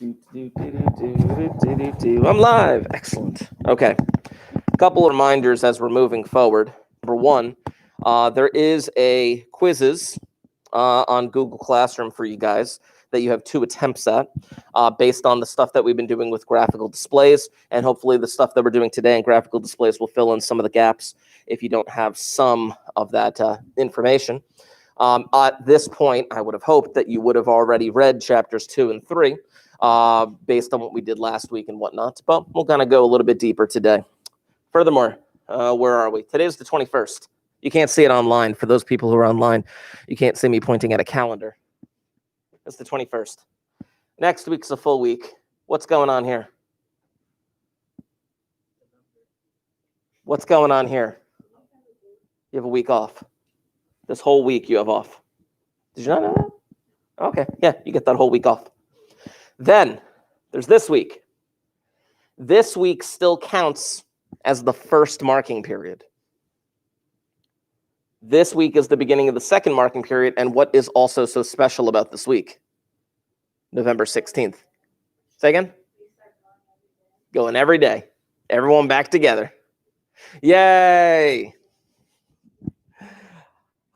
I'm live. Excellent. Okay. A couple of reminders as we're moving forward. Number one, there is a quizzes on Google Classroom for you guys that you have 2 attempts at based on the stuff that we've been doing with graphical displays. And hopefully the stuff that we're doing today in graphical displays will fill in some of the gaps if you don't have some of that information. At this point, I would have hoped that you would have already read chapters 2 and 3 based on what we did last week and whatnot. But we'll kind of go a little bit deeper today. Furthermore, where are we? Today's the 21st. You can't see it online. For those people who are online, you can't see me pointing at a calendar. It's the 21st. Next week's a full week. What's going on here? What's going on here? You have a week off. This whole week you have off. Did you not know that? Okay, yeah, you get that whole week off. Then there's this week. This week still counts as the first marking period. This week is the beginning of the second marking period, and what is also so special about this week? November 16th. Say again? Going every day. Everyone back together. Yay!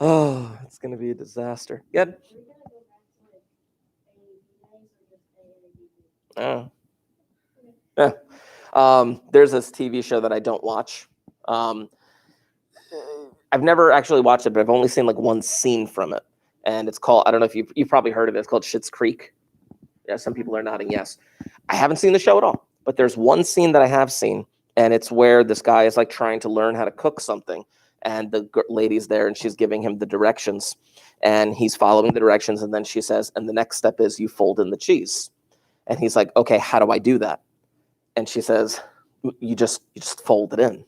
Oh, it's going to be a disaster. Good? Oh. Yeah. There's this TV show that I don't watch. I've never actually watched it, but I've only seen like one scene from it. And it's called, I don't know if you've probably heard of it. It's called Schitt's Creek. Yeah, some people are nodding yes. I haven't seen the show at all, but there's one scene that I have seen, and it's where this guy is like trying to learn how to cook something. And the lady's there and she's giving him the directions and he's following the directions. And then she says, and the next step is you fold in the cheese. And he's like, okay, how do I do that? And she says, you just fold it in.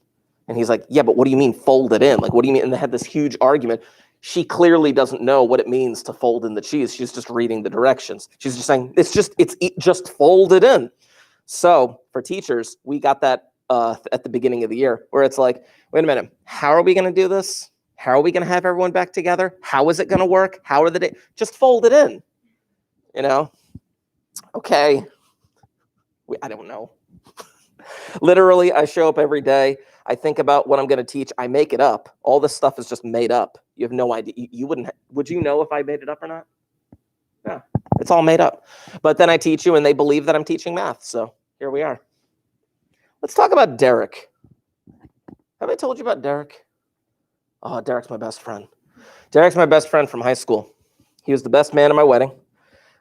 And he's like, yeah, but what do you mean fold it in? Like, what do you mean? And they had this huge argument. She clearly doesn't know what it means to fold in the cheese. She's just reading the directions. She's just saying, it's just fold it in. So for teachers, we got that at the beginning of the year where it's like, wait a minute, how are we going to do this? How are we going to have everyone back together? How is it going to work? How are the days? Just fold it in, you know? Okay. I don't know. Literally, I show up every day. I think about what I'm going to teach. I make it up. All this stuff is just made up. You have no idea. You wouldn't, would you know if I made it up or not? Yeah, it's all made up. But then I teach you and they believe that I'm teaching math. So here we are. Let's talk about Derek. Have I told you about Derek? Oh, Derek's my best friend. Derek's my best friend from high school. He was the best man at my wedding.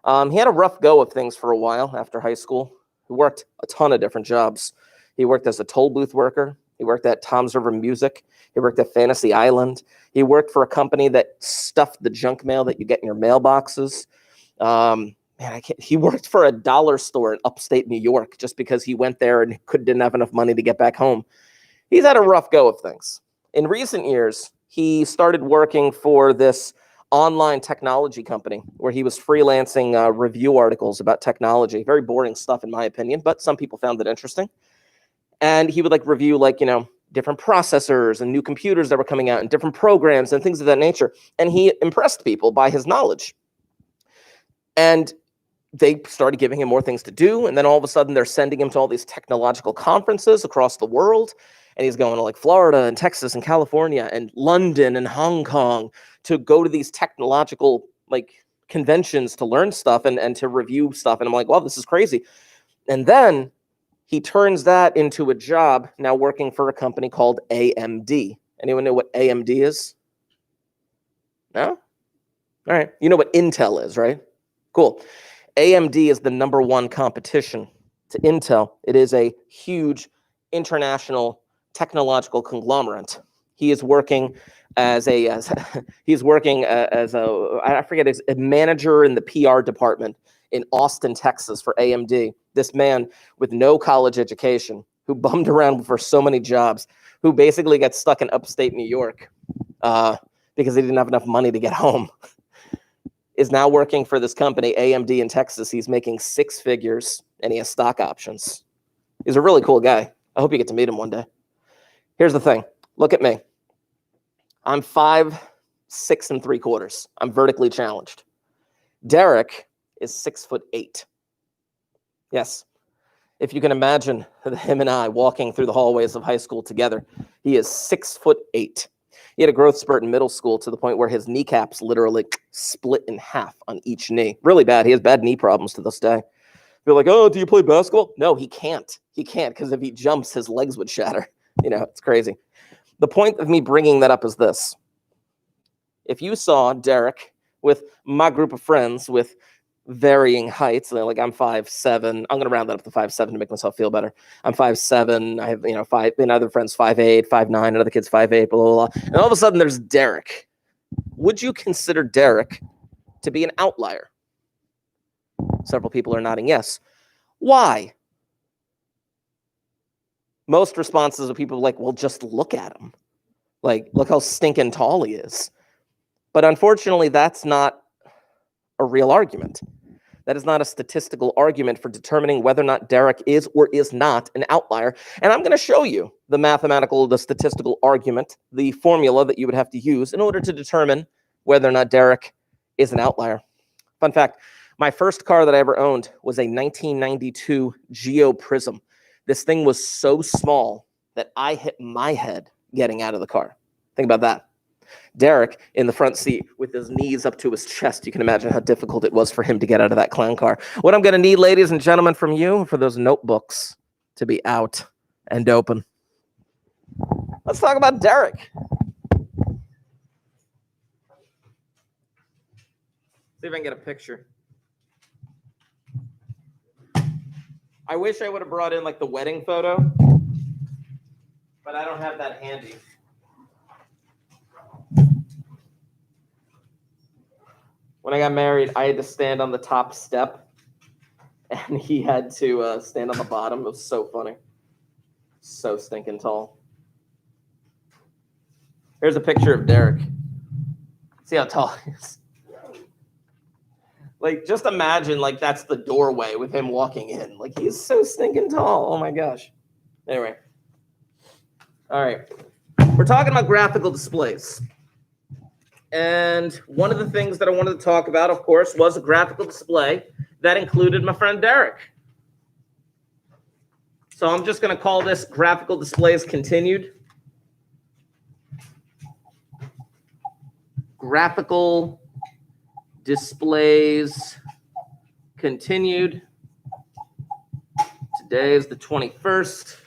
He had a rough go of things for a while after high school. He worked a ton of different jobs. He worked as a toll booth worker. He worked at Tom's River Music. He worked at Fantasy Island. He worked for a company that stuffed the junk mail that you get in your mailboxes. He worked for a dollar store in upstate New York just because he went there and didn't have enough money to get back home. He's had a rough go of things. In recent years, he started working for this online technology company where he was freelancing review articles about technology. Very boring stuff in my opinion, but some people found it interesting. And he would like review different processors and new computers that were coming out and different programs and things of that nature. And he impressed people by his knowledge. And they started giving him more things to do. And then all of a sudden they're sending him to all these technological conferences across the world. And he's going to like Florida and Texas and California and London and Hong Kong to go to these technological conventions to learn stuff and to review stuff. And I'm like, wow, this is crazy. And then he turns that into a job now working for a company called AMD. Anyone know what AMD is? No? All right. You know what Intel is, right? Cool. AMD is the number 1 competition to Intel. It is a huge international technological conglomerate. He is working as a manager in the PR department in Austin, Texas for AMD. This man with no college education who bummed around for so many jobs, who basically got stuck in upstate New York because he didn't have enough money to get home, is now working for this company, AMD in Texas. He's making 6 figures and he has stock options. He's a really cool guy. I hope you get to meet him one day. Here's the thing. Look at me. I'm 5'6" and 3/4. I'm vertically challenged. Derek is 6'8". Yes. If you can imagine him and I walking through the hallways of high school together, he is 6'8". He had a growth spurt in middle school to the point where his kneecaps literally split in half on each knee. Really bad. He has bad knee problems to this day. They're like, oh, do you play basketball? No, he can't. He can't, because if he jumps, his legs would shatter. It's crazy. The point of me bringing that up is this. If you saw Derek with my group of friends with varying heights, like I'm 5'7", I'm going to round that up to 5'7" to make myself feel better. I'm 5'7", I have, five, and other friends 5'8", 5'9", another kid's 5'8", blah, blah, blah. And all of a sudden there's Derek. Would you consider Derek to be an outlier? Several people are nodding yes. Why? Most responses of people are like, well, just look at him. Like, look how stinking tall he is. But unfortunately, that's not a real argument. That is not a statistical argument for determining whether or not Derek is or is not an outlier. And I'm going to show you the statistical argument, the formula that you would have to use in order to determine whether or not Derek is an outlier. Fun fact, my first car that I ever owned was a 1992 Geo Prism. This thing was so small that I hit my head getting out of the car. Think about that. Derek in the front seat with his knees up to his chest. You can imagine how difficult it was for him to get out of that clown car. What I'm going to need, ladies and gentlemen, from you, for those notebooks to be out and open. Let's talk about Derek. See if I can get a picture. I wish I would have brought in like the wedding photo, but I don't have that handy. When I got married, I had to stand on the top step, and he had to stand on the bottom. It was so funny. So stinking tall. Here's a picture of Derek. See how tall he is. Like, just imagine, like, that's the doorway with him walking in. Like, he's so stinking tall. Oh, my gosh. Anyway. All right. We're talking about graphical displays. And one of the things that I wanted to talk about, of course, was a graphical display that included my friend Derek. So I'm just going to call this graphical displays continued. Graphical displays continued. Today is the 21st.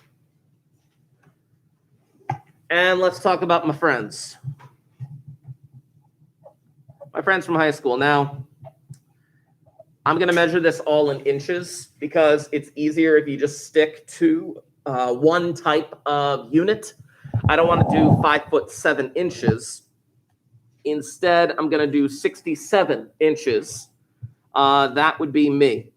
And let's talk about my friends. My friends from high school. Now, I'm going to measure this all in inches because it's easier if you just stick to one type of unit. I don't want to do 5'7" inches. Instead, I'm going to do 67 inches. That would be me.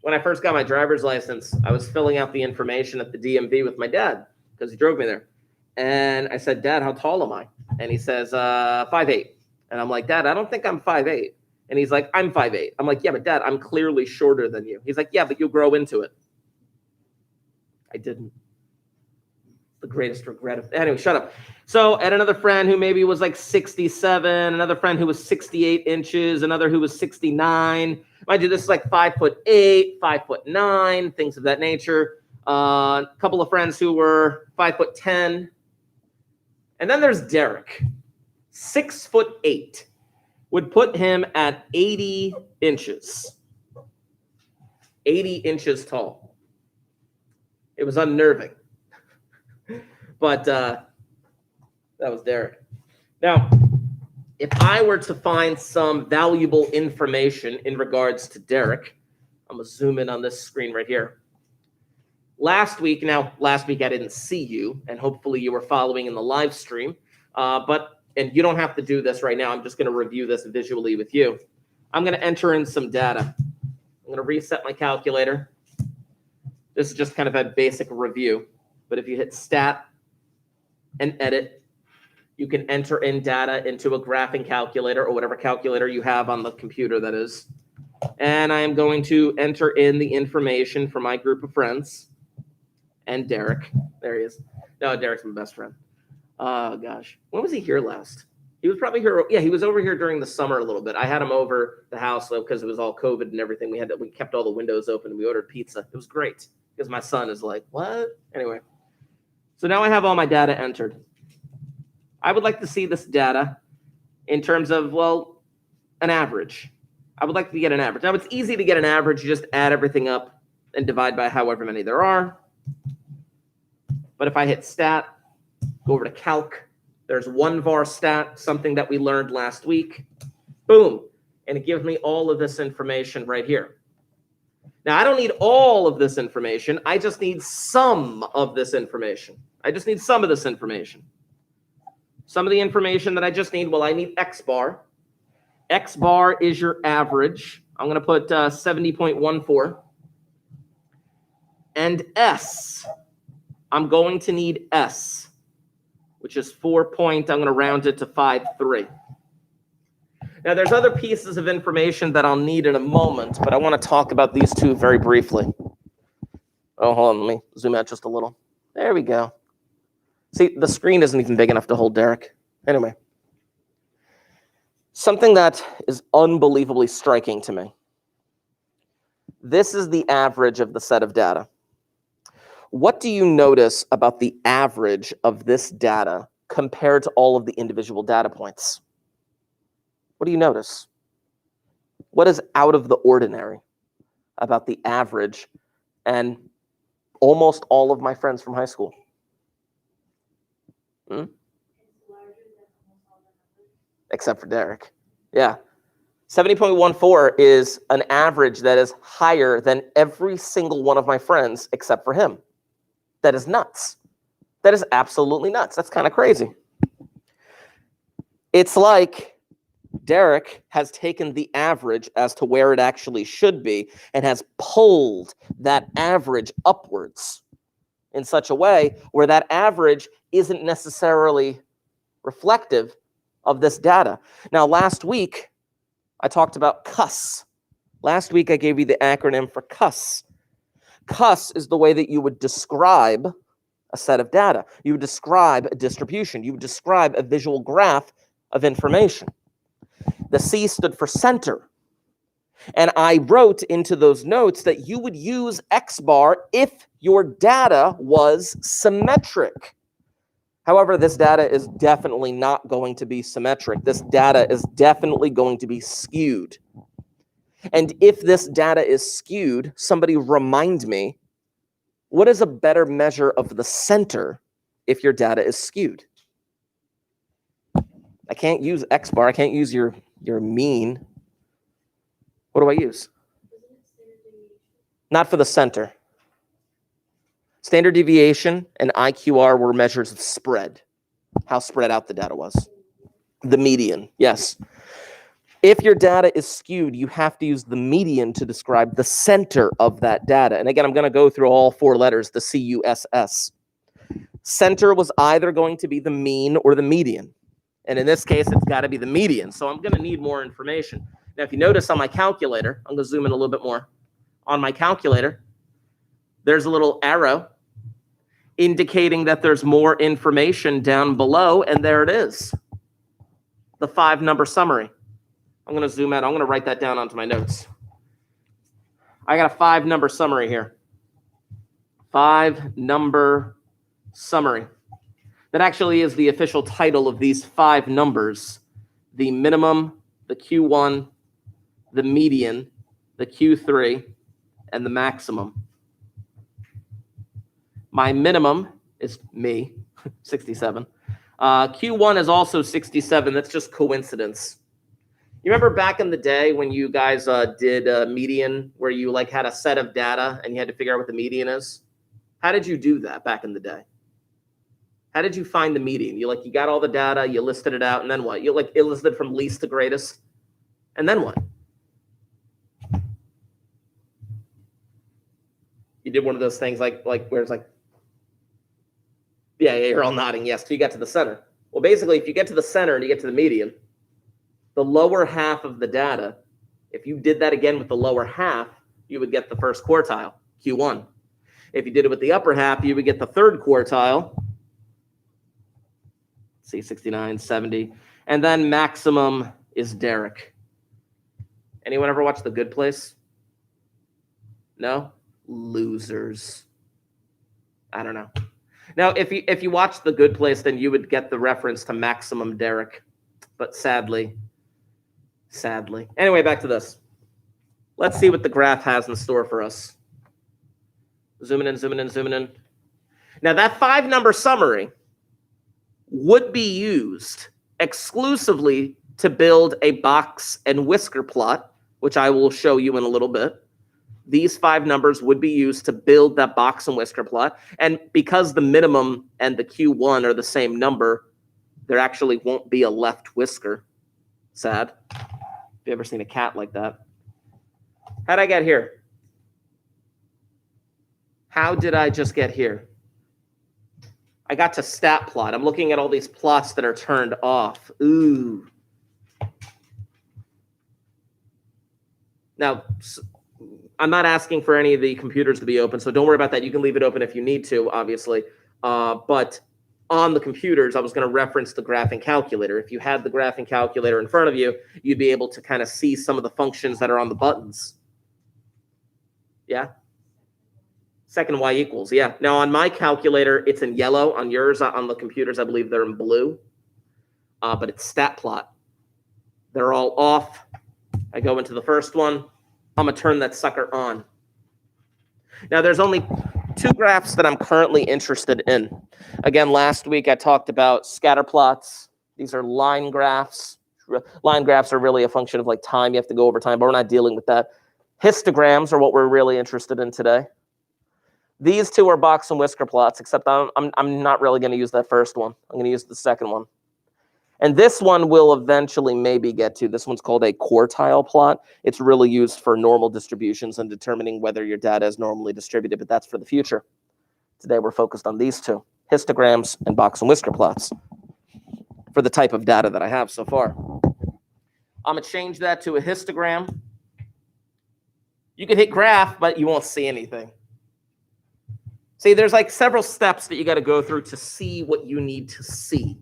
When I first got my driver's license, I was filling out the information at the DMV with my dad because he drove me there. And I said, Dad, how tall am I? And he says, 5'8". And I'm like, Dad, I don't think I'm 5'8". And he's like, I'm 5'8". I'm like, yeah, but Dad, I'm clearly shorter than you. He's like, yeah, but you'll grow into it. I didn't. The greatest regret of, anyway, shut up. So and another friend who maybe was like 67, another friend who was 68 inches, another who was 69. Mind you, this is like 5'8", 5'9", things of that nature. A couple of friends who were 5'10". And then there's Derek, 6'8", would put him at 80 inches. 80 inches tall. It was unnerving. But that was Derek. Now, if I were to find some valuable information in regards to Derek, I'm going to zoom in on this screen right here. Last week I didn't see you, and hopefully you were following in the live stream. And you don't have to do this right now. I'm just going to review this visually with you. I'm going to enter in some data. I'm going to reset my calculator. This is just kind of a basic review. But if you hit Stat and Edit, you can enter in data into a graphing calculator or whatever calculator you have on the computer, that is. And I am going to enter in the information for my group of friends. And Derek. There he is. No, Derek's my best friend. Oh, gosh. When was he here last? He was probably here. Yeah, he was over here during the summer a little bit. I had him over the house because it was all COVID and everything. We kept all the windows open and we ordered pizza. It was great because my son is like, what? Anyway, so now I have all my data entered. I would like to see this data in terms of, well, an average. I would like to get an average. Now, it's easy to get an average. You just add everything up and divide by however many there are. But if I hit stat, go over to calc, there's one var stat, something that we learned last week. Boom. And it gives me all of this information right here. Now, I don't need all of this information. I just need some of this information. I just need some of this information. Some of the information that I just need, well, I need X bar. X bar is your average. I'm going to put 70.14. And S, I'm going to need S, which is 4 point, I'm going to round it to 5.3. Now, there's other pieces of information that I'll need in a moment, but I want to talk about these two very briefly. Oh, hold on, let me zoom out just a little. There we go. See, the screen isn't even big enough to hold Derek. Anyway, something that is unbelievably striking to me. This is the average of the set of data. What do you notice about the average of this data compared to all of the individual data points? What do you notice? What is out of the ordinary about the average and almost all of my friends from high school? Except for Derek. Yeah. 70.14 is an average that is higher than every single one of my friends except for him. That is nuts. That is absolutely nuts. That's kind of crazy. It's like Derek has taken the average as to where it actually should be and has pulled that average upwards in such a way where that average isn't necessarily reflective of this data. Now, last week, I talked about CUS. Last week, I gave you the acronym for CUS. CUS is the way that you would describe a set of data. You would describe a distribution. You would describe a visual graph of information. The C stood for center. And I wrote into those notes that you would use X bar if your data was symmetric. However, this data is definitely not going to be symmetric. This data is definitely going to be skewed. And if this data is skewed, somebody remind me, what is a better measure of the center if your data is skewed? I can't use X bar. I can't use your mean. What do I use? Not for the center. Standard deviation and IQR were measures of spread, how spread out the data was. The median, yes. If your data is skewed, you have to use the median to describe the center of that data. And again, I'm going to go through all four letters, the CUSS. Center was either going to be the mean or the median. And in this case, it's got to be the median. So I'm going to need more information. Now, if you notice on my calculator, I'm going to zoom in a little bit more. On my calculator, there's a little arrow indicating that there's more information down below, and there it is. The 5-number summary. I'm going to zoom out. I'm going to write that down onto my notes. I got a 5-number summary here. 5-number summary. That actually is the official title of these 5 numbers. The minimum, the Q1, the median, the Q3, and the maximum. My minimum is me, 67. Q1 is also 67. That's just coincidence. You remember back in the day when you guys did a median where you like had a set of data and you had to figure out what the median is? How did you do that back in the day? How did you find the median? You got all the data, you listed it out, and then what? You it listed from least to greatest, and then what? You did one of those things like where it's like, yeah, you're all nodding, yes, so you got to the center. Well, basically, if you get to the center and you get to the median, the lower half of the data, if you did that again with the lower half, you would get the first quartile, Q1. If you did it with the upper half, you would get the third quartile, see, 69, 70. And then maximum is Derek. Anyone ever watch The Good Place? No? Losers. I don't know. Now, if you watch The Good Place, then you would get the reference to maximum Derek. But sadly. Anyway, back to this. Let's see what the graph has in store for us. Zooming in. Now, that 5-number summary would be used exclusively to build a box and whisker plot, which I will show you in a little bit. These 5 numbers would be used to build that box and whisker plot. And because the minimum and the Q1 are the same number, there actually won't be a left whisker. Sad. Have you ever seen a cat like that? How'd I get here? How did I just get here? I got to stat plot. I'm looking at all these plots that are turned off. Ooh. Now, I'm not asking for any of the computers to be open, so don't worry about that. You can leave it open if you need to, obviously. But on the computers, I was going to reference the graphing calculator. If you had the graphing calculator in front of you, you'd be able to kind of see some of the functions that are on the buttons. Yeah? Second y equals, yeah. Now, on my calculator, it's in yellow. On yours, on the computers, I believe they're in blue. But it's stat plot. They're all off. I go into the first one. I'm going to turn that sucker on. Now, there's only 2 graphs that I'm currently interested in. Again, last week I talked about scatter plots. These are line graphs. Line graphs are really a function of like time. You have to go over time, but we're not dealing with that. Histograms are what we're really interested in today. These 2 are box and whisker plots, except I'm not really going to use that first one. I'm going to use the second one. And this one we'll eventually maybe get to. This one's called a quartile plot. It's really used for normal distributions and determining whether your data is normally distributed, but that's for the future. Today we're focused on these 2, histograms and box and whisker plots, for the type of data that I have so far. I'm going to change that to a histogram. You can hit graph, but you won't see anything. See, there's like several steps that you got to go through to see what you need to see.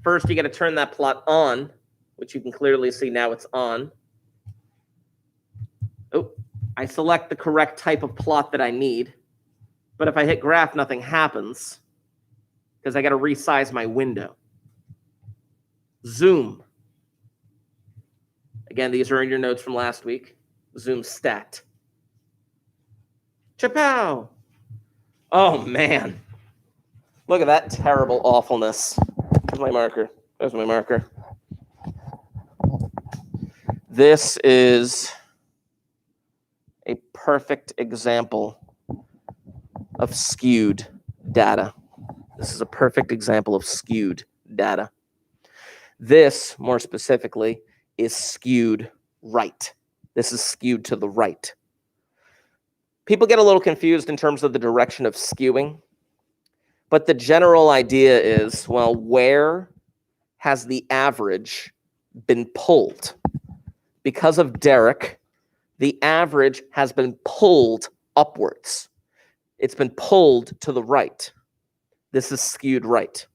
First, you got to turn that plot on, which you can clearly see now it's on. Oh, I select the correct type of plot that I need. But if I hit graph, nothing happens because I got to resize my window. Zoom. Again, these are in your notes from last week. Zoom stat. Chapow. Oh, man. Look at that terrible awfulness. Where's my marker? There's my marker. This is a perfect example of skewed data. This is a perfect example of skewed data. This, more specifically, is skewed right. This is skewed to the right. People get a little confused in terms of the direction of skewing. But the general idea is, well, where has the average been pulled? Because of Derek, the average has been pulled upwards. It's been pulled to the right. This is skewed right.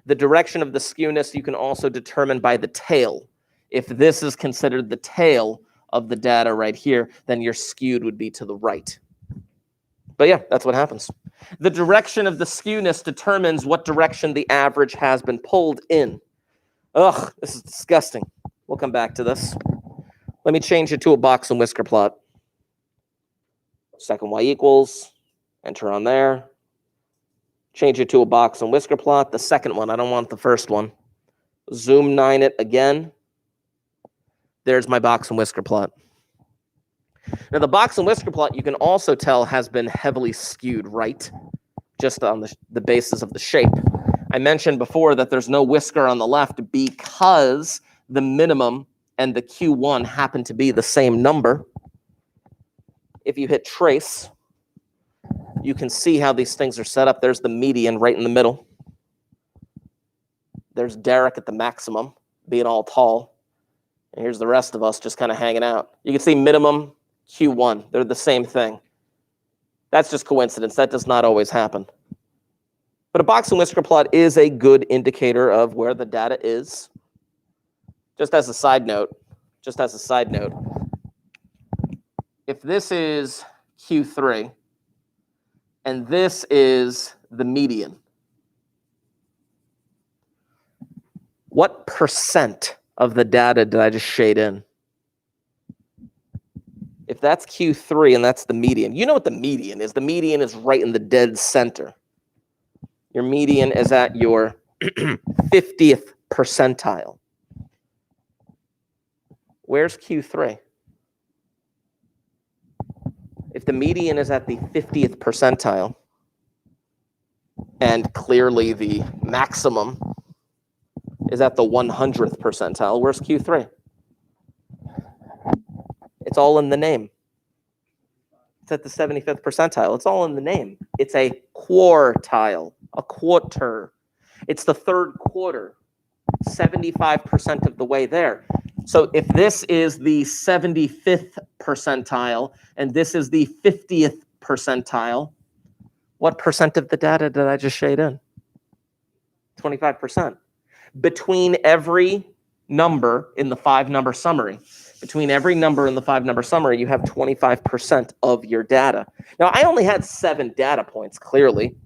The direction of the skewness you can also determine by the tail. If this is considered the tail of the data right here, then your skewed would be to the right. But yeah, that's what happens. The direction of the skewness determines what direction the average has been pulled in. Ugh, this is disgusting. We'll come back to this. Let me change it to a box and whisker plot. Second y equals, enter on there. Change it to a box and whisker plot. The second one, I don't want the first one. Zoom 9 it again. There's my box and whisker plot. Now, the box and whisker plot, you can also tell, has been heavily skewed right, just on the basis of the shape. I mentioned before that there's no whisker on the left because the minimum and the Q1 happen to be the same number. If you hit trace, you can see how these things are set up. There's the median right in the middle. There's Derek at the maximum, being all tall. And here's the rest of us just kind of hanging out. You can see minimum, Q1. They're the same thing. That's just coincidence. That does not always happen. But a box and whisker plot is a good indicator of where the data is. Just as a side note, if this is Q3 and this is the median, what percent of the data did I just shade in? If that's Q3 and that's the median, you know what the median is. The median is right in the dead center. Your median is at your 50th percentile. Where's Q3? If the median is at the 50th percentile, and clearly the maximum is at the 100th percentile, where's Q3? It's all in the name. It's at the 75th percentile. It's all in the name. It's a quartile, a quarter. It's the third quarter, 75% of the way there. So if this is the 75th percentile and this is the 50th percentile, what percent of the data did I just shade in? 25%. Between every number in the 5-number summary, you have 25% of your data. Now, I only had 7 data points, clearly.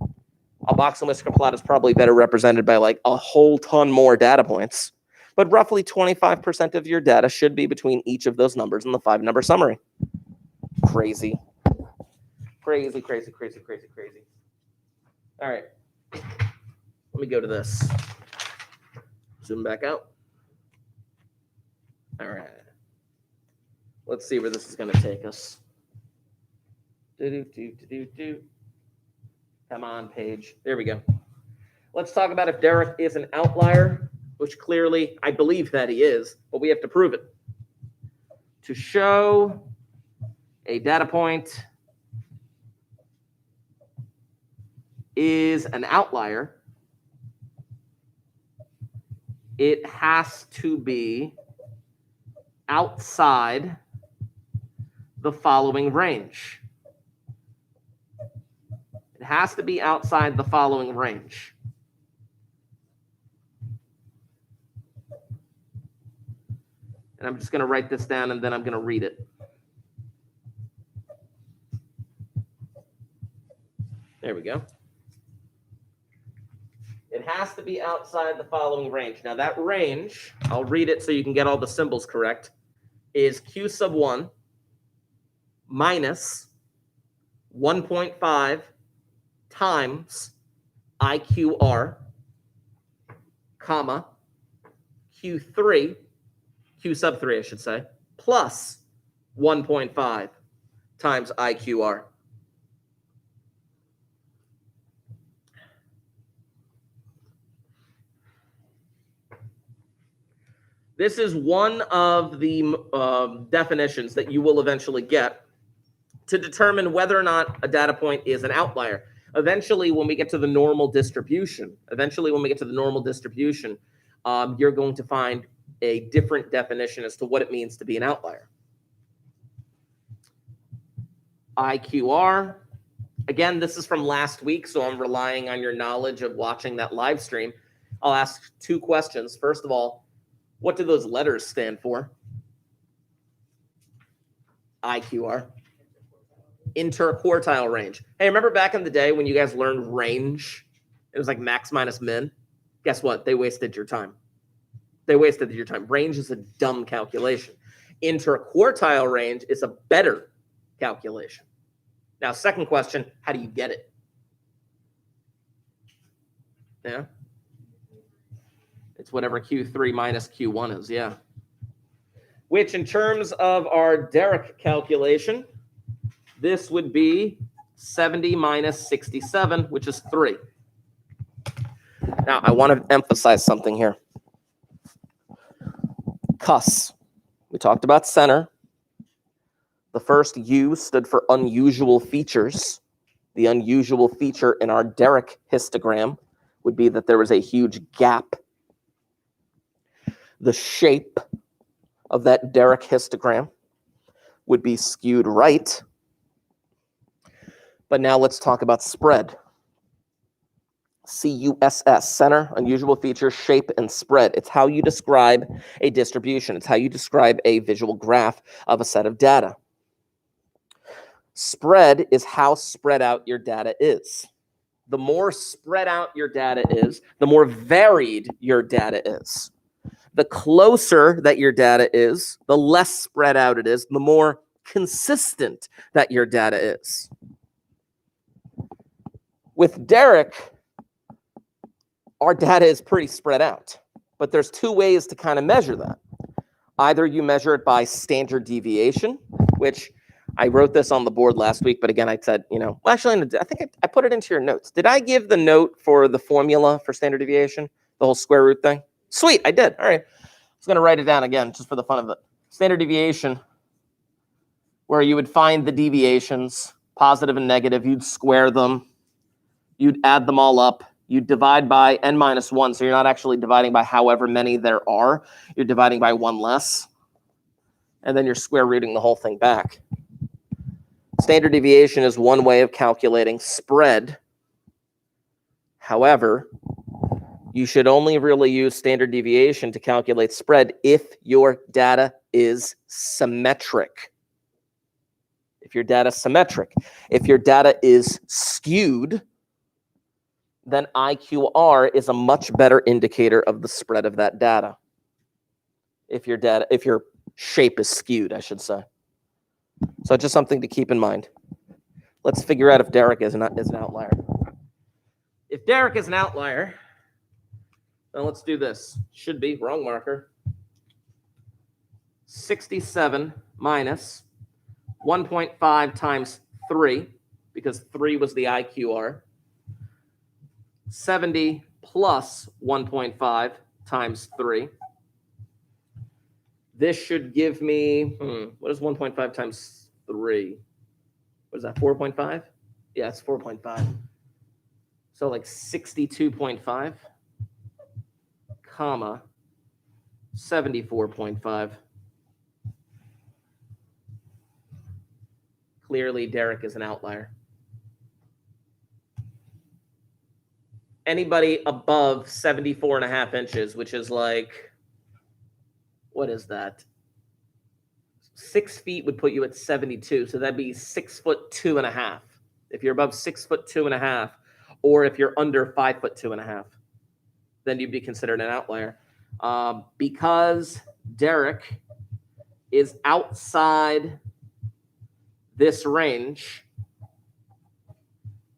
A box and whisker plot is probably better represented by like a whole ton more data points. But roughly 25% of your data should be between each of those numbers in the 5-number summary. Crazy. Crazy, crazy, crazy, crazy, crazy. All right. Let me go to this. Zoom back out. All right. Let's see where this is going to take us. Come on, page. There we go. Let's talk about if Derek is an outlier, which clearly I believe that he is, but we have to prove it. To show a data point is an outlier, it has to be outside the following range. It has to be outside the following range. And I'm just going to write this down and then I'm going to read it. There we go. It has to be outside the following range. Now that range, I'll read it so you can get all the symbols correct, is Q sub 1 minus 1.5 times IQR, comma, Q3, Q sub 3, I should say, plus 1.5 times IQR. This is one of the definitions that you will eventually get to determine whether or not a data point is an outlier. Eventually, when we get to the normal distribution, you're going to find a different definition as to what it means to be an outlier. IQR, again, this is from last week, so I'm relying on your knowledge of watching that live stream. I'll ask 2 questions. First of all, what do those letters stand for? IQR. Interquartile range. Hey, remember back in the day when you guys learned range? It was like max minus min. Guess what? They wasted your time. Range is a dumb calculation. Interquartile range is a better calculation. Now, second question, how do you get it? Yeah. It's whatever Q3 minus Q1 is, yeah. Which in terms of our Derek calculation, this would be 70 minus 67, which is 3. Now, I want to emphasize something here. CUS. We talked about center. The first U stood for unusual features. The unusual feature in our Derek histogram would be that there was a huge gap. The shape of that Derek histogram would be skewed right. But now let's talk about spread. CUSS, center, unusual feature, shape, and spread. It's how you describe a distribution. It's how you describe a visual graph of a set of data. Spread is how spread out your data is. The more spread out your data is, the more varied your data is. The closer that your data is, the less spread out it is, the more consistent that your data is. With Derek, our data is pretty spread out, but there's two ways to kind of measure that. Either you measure it by standard deviation, which I wrote this on the board last week, but again, I said, well, actually, I think I put it into your notes. Did I give the note for the formula for standard deviation, the whole square root thing? Sweet, I did. All right. I was going to write it down again just for the fun of it. Standard deviation, where you would find the deviations, positive and negative, you'd square them, you'd add them all up, you'd divide by n minus 1, so you're not actually dividing by however many there are, you're dividing by one less, and then you're square rooting the whole thing back. Standard deviation is one way of calculating spread. However, you should only really use standard deviation to calculate spread if your data is symmetric. If your data is symmetric. If your data is skewed, then IQR is a much better indicator of the spread of that data. If your shape is skewed, I should say. So just something to keep in mind. Let's figure out if Derek is an outlier. If Derek is an outlier, then let's do this. Should be, wrong marker. 67 minus 1.5 times 3, because 3 was the IQR. 70 plus 1.5 times 3. This should give me, what is 1.5 times 3? What is that, 4.5? Yeah, it's 4.5. So like 62.5, comma, 74.5. Clearly, Derek is an outlier. Anybody above 74.5 inches, which is like, what is that? 6 feet would put you at 72. So that'd be 6'2.5". If you're above 6'2.5", or if you're under 5'2.5", then you'd be considered an outlier. Because Derek is outside this range,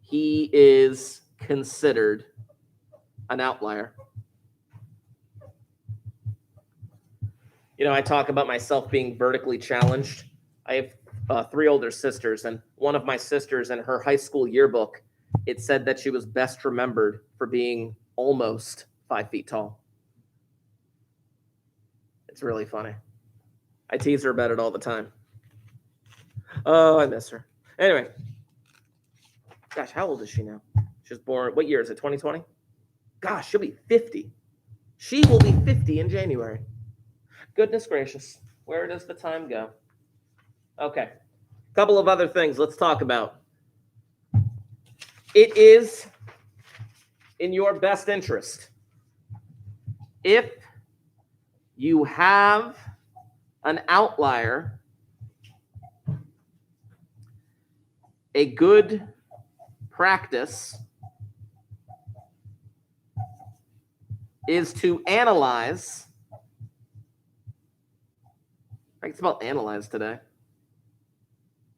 he is considered an outlier. I talk about myself being vertically challenged. I have 3 older sisters, and one of my sisters in her high school yearbook, it said that she was best remembered for being almost 5 feet tall. It's really funny. I tease her about it all the time. Oh, I miss her. Anyway. Gosh, how old is she now? She was born, what year is it, 2020? Gosh, she'll be 50. She will be 50 in January. Goodness gracious. Where does the time go? Okay. A couple of other things let's talk about. It is in your best interest, if you have an outlier, a good practice is to analyze. I can spell analyze today.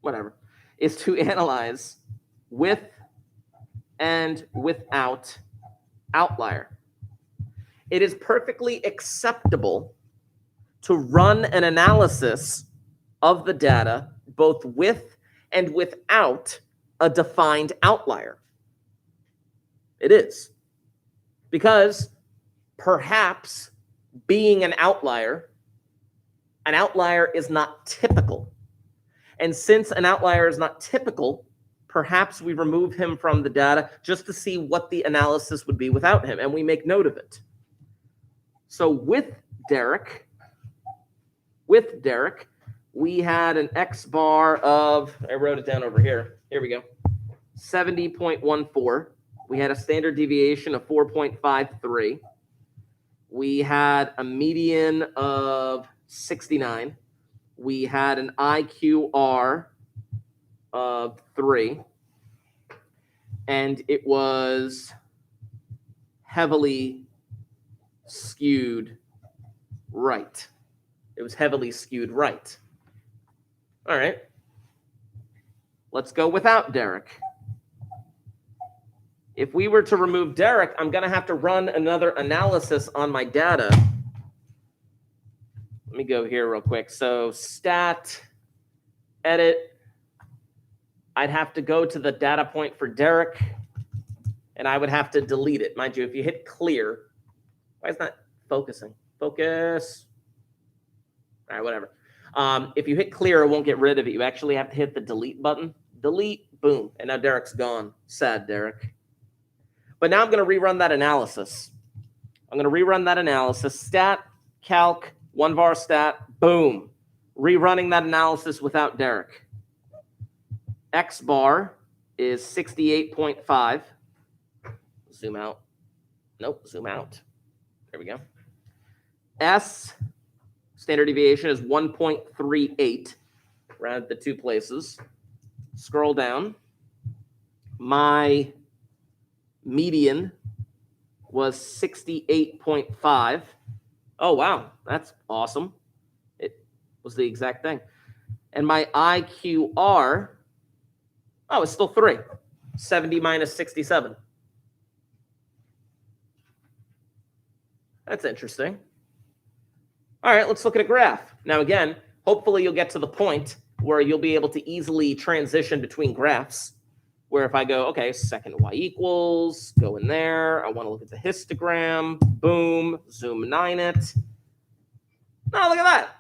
Whatever. Is to analyze with and without outlier. It is perfectly acceptable to run an analysis of the data both with and without a defined outlier. It is. Because perhaps being an outlier is not typical. And since an outlier is not typical, perhaps we remove him from the data just to see what the analysis would be without him, and we make note of it. So with Derek, we had an X bar of, I wrote it down over here. Here we go. 70.14. We had a standard deviation of 4.53. We had a median of 69. We had an IQR of 3. And it was heavily skewed right. It was heavily skewed right. All right. Let's go without Derek. If we were to remove Derek, I'm going to have to run another analysis on my data. Let me go here real quick. So stat, edit. I'd have to go to the data point for Derek, and I would have to delete it. Mind you, if you hit clear, why is that focusing? Focus. All right, whatever. If you hit clear, it won't get rid of it. You actually have to hit the delete button. Delete, boom, and now Derek's gone. Sad, Derek. But now I'm going to rerun that analysis. I'm going to rerun that analysis. Stat, calc, 1var stat, boom. Rerunning that analysis without Derek. X bar is 68.5. Zoom out. Nope, zoom out. There we go. S, standard deviation, is 1.38. Round the two places. Scroll down. My median was 68.5. Oh, wow. That's awesome. It was the exact thing. And my IQR, oh, it's still 3. 70 minus 67. That's interesting. All right, let's look at a graph. Now, again, hopefully you'll get to the point where you'll be able to easily transition between graphs. Where if I go, okay, second y equals, go in there. I want to look at the histogram. Boom, zoom 9 it. Oh, look at that.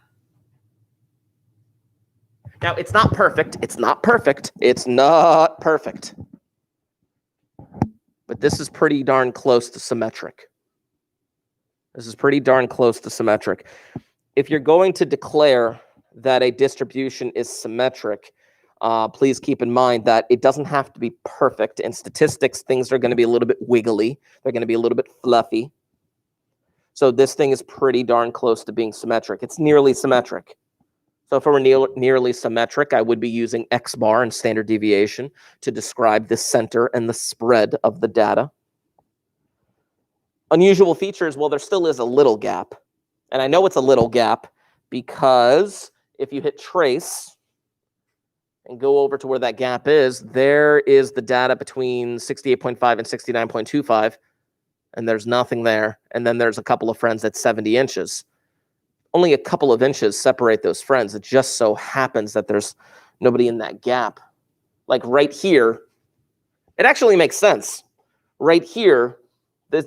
Now, it's not perfect. It's not perfect. It's not perfect. But this is pretty darn close to symmetric. This is pretty darn close to symmetric. If you're going to declare that a distribution is symmetric, please keep in mind that it doesn't have to be perfect. In statistics, things are going to be a little bit wiggly. They're going to be a little bit fluffy. So this thing is pretty darn close to being symmetric. It's nearly symmetric. So if it were nearly symmetric, I would be using X bar and standard deviation to describe the center and the spread of the data. Unusual features, well, there still is a little gap. And I know it's a little gap because if you hit trace and go over to where that gap is, there is the data between 68.5 and 69.25, and there's nothing there. And then there's a couple of friends at 70 inches. Only a couple of inches separate those friends. It just so happens that there's nobody in that gap. Like right here, it actually makes sense. Right here,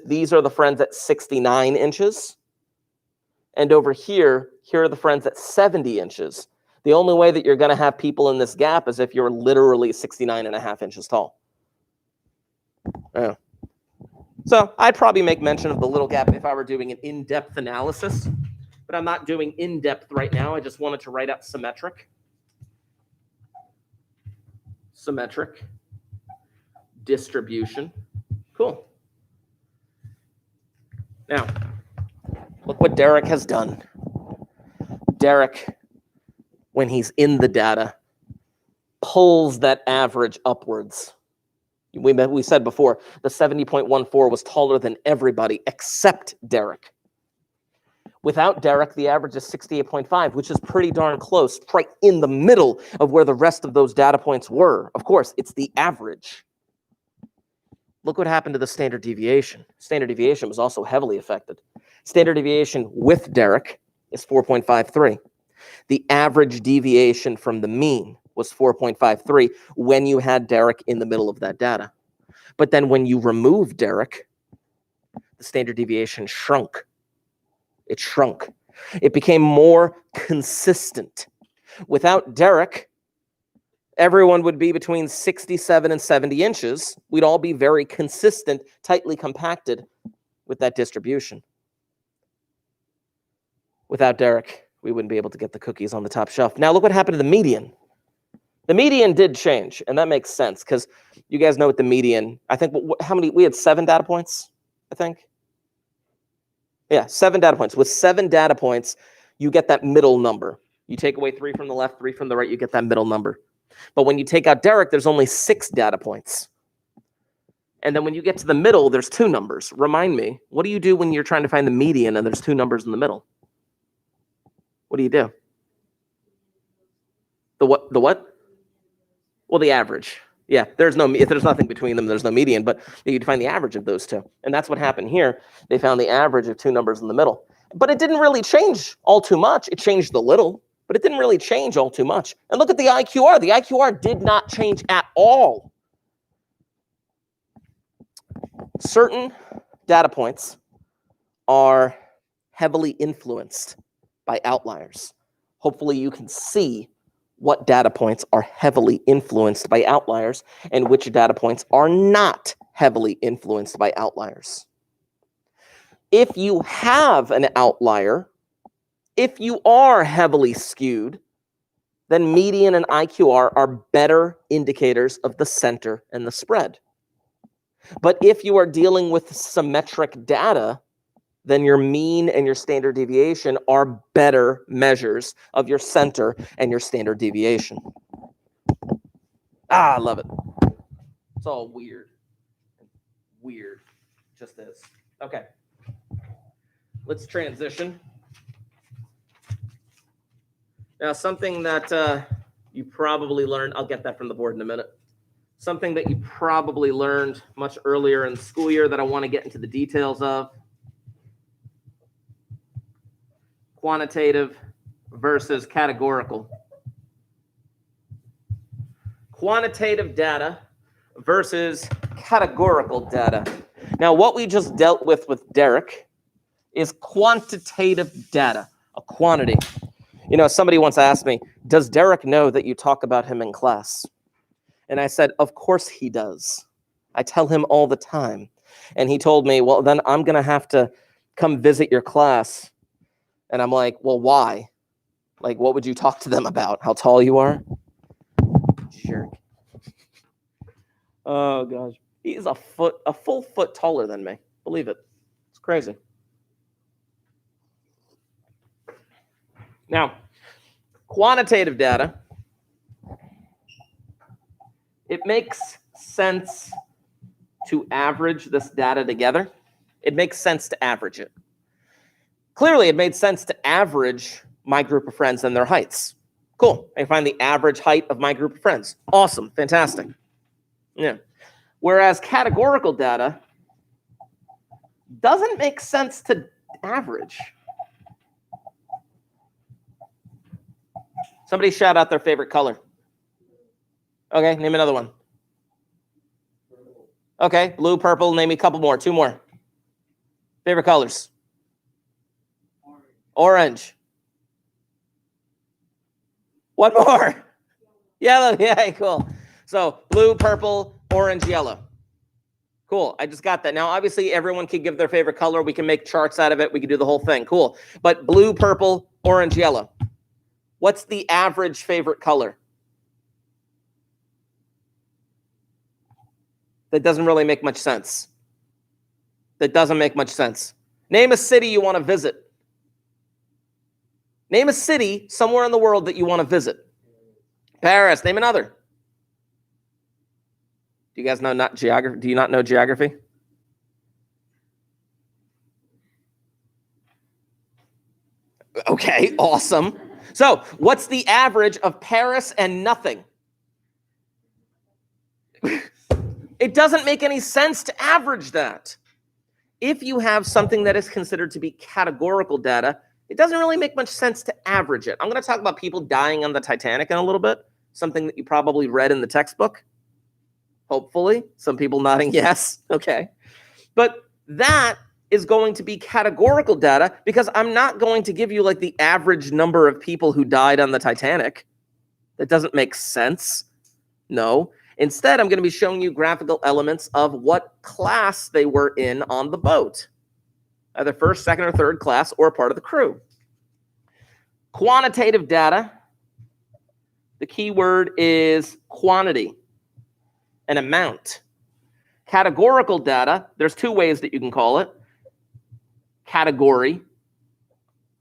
these are the friends at 69 inches. And over here, here are the friends at 70 inches. The only way that you're going to have people in this gap is if you're literally 69.5 inches tall. Yeah. So I'd probably make mention of the little gap if I were doing an in-depth analysis. But I'm not doing in-depth right now. I just wanted to write out symmetric. Symmetric. Distribution. Cool. Now, look what Derek has done. Derek, when he's in the data, pulls that average upwards. We said before, the 70.14 was taller than everybody except Derek. Without Derek, the average is 68.5, which is pretty darn close, right in the middle of where the rest of those data points were. Of course, it's the average. Look what happened to the standard deviation. Standard deviation was also heavily affected. Standard deviation with Derek is 4.53. The average deviation from the mean was 4.53 when you had Derek in the middle of that data. But then when you remove Derek, the standard deviation shrunk. It shrunk. It became more consistent. Without Derek, everyone would be between 67 and 70 inches. We'd all be very consistent, tightly compacted with that distribution. Without Derek, we wouldn't be able to get the cookies on the top shelf. Now look what happened to the median. The median did change, and that makes sense because you guys know what the median, I think, how many, we had 7 data points, I think. Yeah, 7 data points. With 7 data points, you get that middle number. You take away 3 from the left, 3 from the right, you get that middle number. But when you take out Derek, there's only 6 data points. And then when you get to the middle, there's 2 numbers. Remind me, what do you do when you're trying to find the median and there's 2 numbers in the middle? What do you do? The what? The what? Well, the average. Yeah, if there's nothing between them, there's no median, but you'd find the average of those 2. And that's what happened here. They found the average of 2 numbers in the middle. But it didn't really change all too much. It changed a little, but it didn't really change all too much. And look at the IQR. The IQR did not change at all. Certain data points are heavily influenced by outliers. Hopefully you can see what data points are heavily influenced by outliers and which data points are not heavily influenced by outliers. If you have an outlier, if you are heavily skewed, then median and IQR are better indicators of the center and the spread. But if you are dealing with symmetric data, then your mean and your standard deviation are better measures of your center and your standard deviation. I love it. It's all weird. Weird. Just is. Okay. Let's transition. Now, something that you probably learned, I'll get that from the board in a minute. Something that you probably learned much earlier in the school year that I want to get into the details of. Quantitative versus categorical. Quantitative data versus categorical data. Now, what we just dealt with Derek is quantitative data, a quantity. You know, somebody once asked me, does Derek know that you talk about him in class? And I said, of course he does. I tell him all the time. And he told me, well, then I'm going to have to come visit your class. And I'm like, well, why? Like, what would you talk to them about? How tall you are? Jerk. Oh, gosh. He's a full foot taller than me. Believe it. It's crazy. Now, quantitative data, it makes sense to average this data together. It makes sense to average it. Clearly, it made sense to average my group of friends and their heights. Cool. I find the average height of my group of friends. Awesome. Fantastic. Yeah. Whereas categorical data doesn't make sense to average. Somebody shout out their favorite color. Okay, name another one. Okay, blue, purple, name me a couple more. 2 more. Favorite colors. Orange. One more. Yellow. Yeah, cool. So blue, purple, orange, yellow. Cool. I just got that. Now, obviously, everyone can give their favorite color. We can make charts out of it. We can do the whole thing. Cool. But blue, purple, orange, yellow. What's the average favorite color? That doesn't really make much sense. That doesn't make much sense. Name a city you want to visit. Name a city somewhere in the world that you want to visit. Paris. Name another. Do you guys know not geography? Do you not know geography? Okay, awesome. So, what's the average of Paris and nothing? It doesn't make any sense to average that. If you have something that is considered to be categorical data, it doesn't really make much sense to average it. I'm going to talk about people dying on the Titanic in a little bit, something that you probably read in the textbook. Hopefully, some people nodding yes. Okay. But that is going to be categorical data because I'm not going to give you like the average number of people who died on the Titanic. That doesn't make sense. No. Instead, I'm going to be showing you graphical elements of what class they were in on the boat. Either first, second, or third class, or part of the crew. Quantitative data The key word is quantity, an amount. Categorical data, there's two ways that you can call it. Category,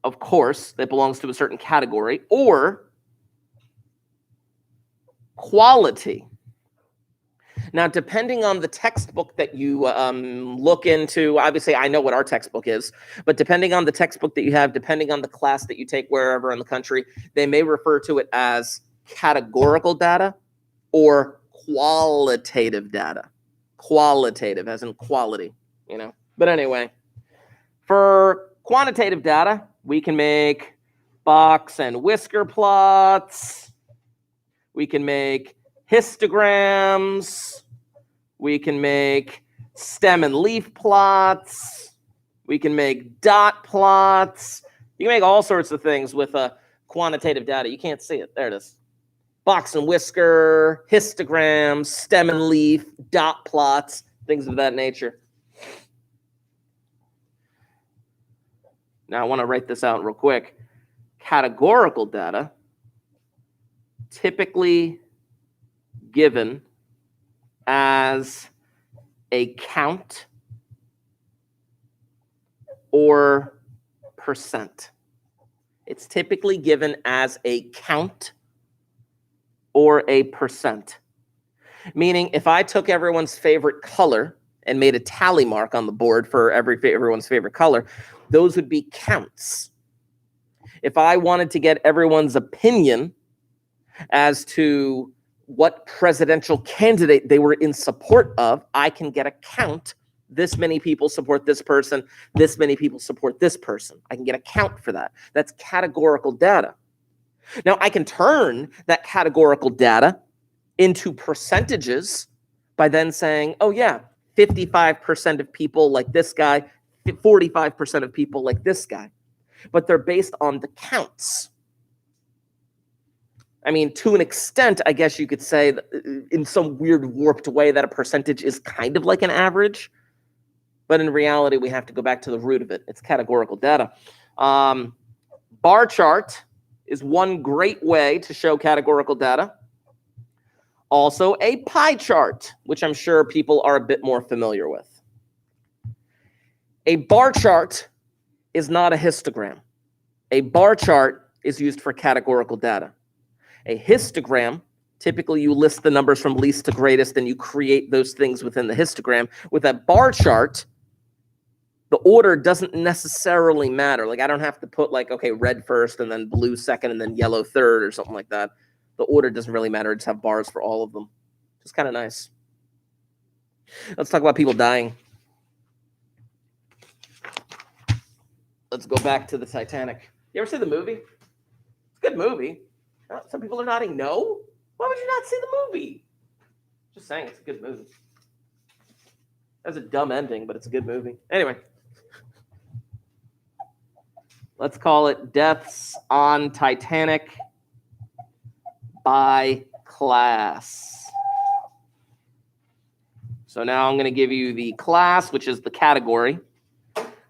of course, that belongs to a certain category, or quality. Now, depending on the textbook that you look into, obviously I know what our textbook is, but depending on the textbook that you have, depending on the class that you take wherever in the country, they may refer to it as categorical data or qualitative data. Qualitative, as in quality, you know. But anyway, for quantitative data, we can make box and whisker plots. We can make histograms. We can make stem and leaf plots. We can make dot plots. You can make all sorts of things with quantitative data. You can't see it. There it is. Box and whisker, histograms, stem and leaf, dot plots, things of that nature. Now, I want to write this out real quick. Categorical data, typically given as a count or percent. It's typically given as a count or a percent. Meaning, if I took everyone's favorite color and made a tally mark on the board for everyone's favorite color, those would be counts. If I wanted to get everyone's opinion as to what presidential candidate they were in support of, I can get a count. This many people support this person. This many people support this person. I can get a count for that. That's categorical data. Now, I can turn that categorical data into percentages by then saying, oh yeah, 55% of people like this guy, 45% of people like this guy. But they're based on the counts. I mean, to an extent, I guess you could say in some weird warped way that a percentage is kind of like an average. But in reality, we have to go back to the root of it. It's categorical data. Bar chart is one great way to show categorical data. Also, a pie chart, which I'm sure people are a bit more familiar with. A bar chart is not a histogram. A bar chart is used for categorical data. A histogram, typically you list the numbers from least to greatest and you create those things within the histogram. With a bar chart, the order doesn't necessarily matter. Like I don't have to put like, okay, red first and then blue second and then yellow third or something like that. The order doesn't really matter. I just have bars for all of them. It's kind of nice. Let's talk about people dying. Let's go back to the Titanic. You ever see the movie? It's a good movie. Some people are nodding no. Why would you not see the movie? Just saying, it's a good movie. That's a dumb ending, but it's a good movie. Anyway. Let's call it Deaths on Titanic by class. So now I'm going to give you the class, which is the category.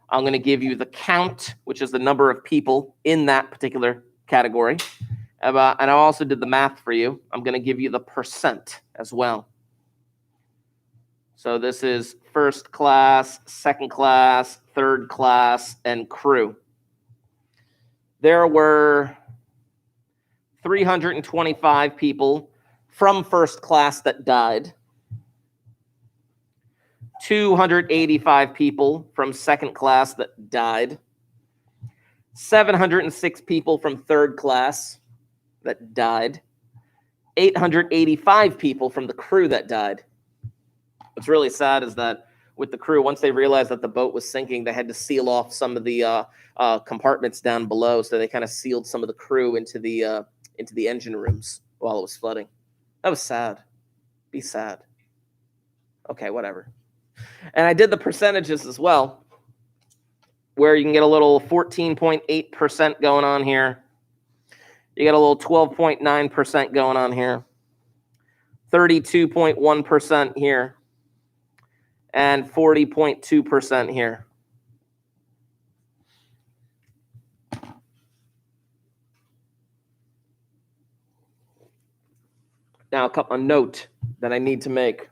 I'm going to give you the count, which is the number of people in that particular category. And I also did the math for you. I'm going to give you the percent as well. So this is first class, second class, third class, and crew. There were 325 people from first class that died. 285 people from second class that died. 706 people from third class that died. 885 people from the crew that died. What's really sad is that with the crew, once they realized that the boat was sinking, they had to seal off some of the compartments down below. So they kind of sealed some of the crew into the engine rooms while it was flooding. That was sad. Be sad. Okay, whatever. And I did the percentages as well, where you can get a little 14.8% going on here. You got a little 12.9% going on here. 32.1% here. And 40.2% here. Now, a note that I need to make.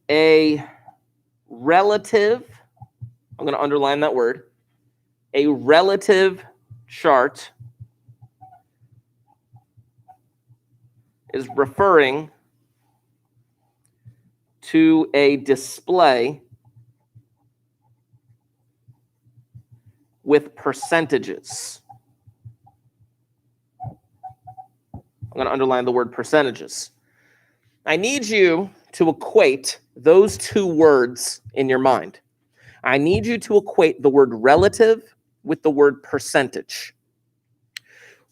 A relative, I'm going to underline that word, a relative chart is referring to a display with percentages. I'm going to underline the word percentages. I need you to equate those two words in your mind. I need you to equate the word relative with the word percentage.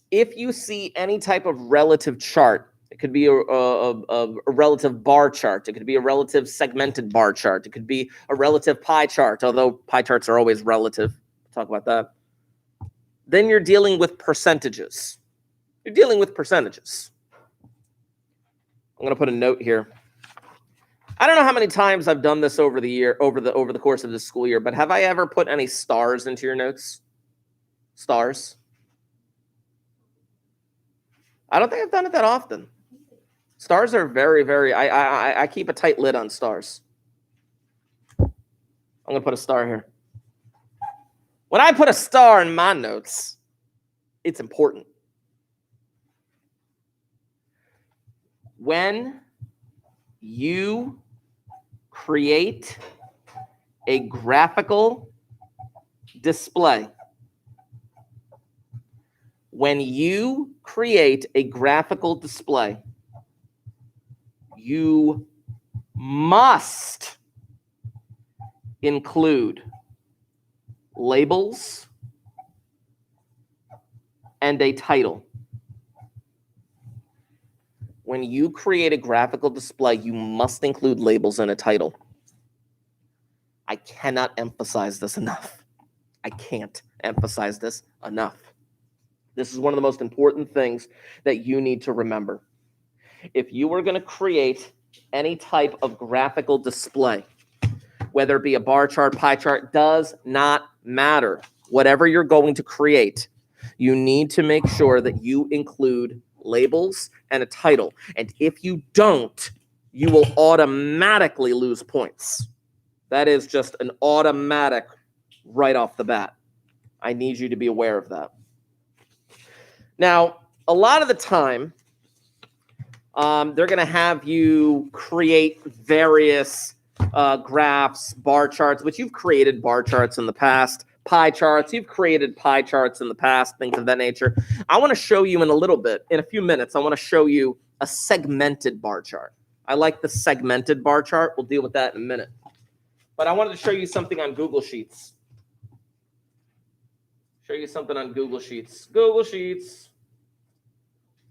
If you see any type of relative chart, it could be a relative bar chart. It could be a relative segmented bar chart. It could be a relative pie chart, although pie charts are always relative. We'll talk about that. Then you're dealing with percentages. You're dealing with percentages. I'm going to put a note here. I don't know how many times I've done this over the course of the school year, but have I ever put any stars into your notes? Stars? I don't think I've done it that often. Stars are very, very, I keep a tight lid on stars. I'm going to put a star here. When I put a star in my notes, it's important. When you create a graphical display, you must include labels and a title. When you create a graphical display, you must include labels and a title. I cannot emphasize this enough. I can't emphasize this enough. This is one of the most important things that you need to remember. If you are going to create any type of graphical display, whether it be a bar chart, pie chart, does not matter. Whatever you're going to create, you need to make sure that you include labels and a title. And if you don't, you will automatically lose points. That is just an automatic right off the bat. I need you to be aware of that. Now, a lot of the time, they're going to have you create various graphs, bar charts, which you've created bar charts in the past, pie charts, you've created pie charts in the past, things of that nature. I want to show you in a few minutes, I want to show you a segmented bar chart. I like the segmented bar chart. We'll deal with that in a minute. But I wanted to show you something on Google Sheets. Google Sheets.